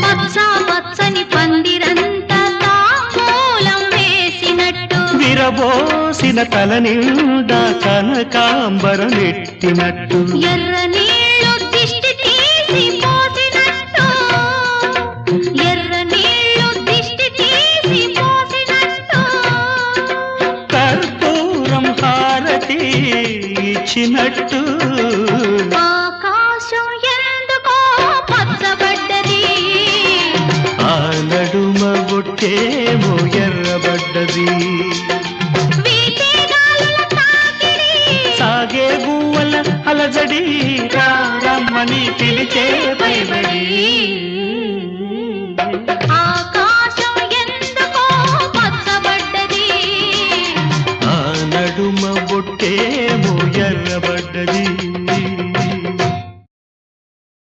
పచ్చ పచ్చని పందిరంతా తాంబూలం వేసినట్టు విరబోసిన తల నిండా కనకాంబరం ఎట్టినట్టు ఎర్ర నీళ్ళు దిష్టి తీసి పోసినట్టు ఎర్ర నీళ్ళు దిష్టి తీసి పోసినట్టు కర్పూరం హారతి ఇచ్చినట్టు ఆకాశం ఎందుకో పచ్చబడ్డది ఆ నడుమ బొట్టేమో ఎర్రబడ్డది వీటిగాలుల తాకిడి సాగే గువ్వల అలజడి రమ్మని పిలిచే పైబడి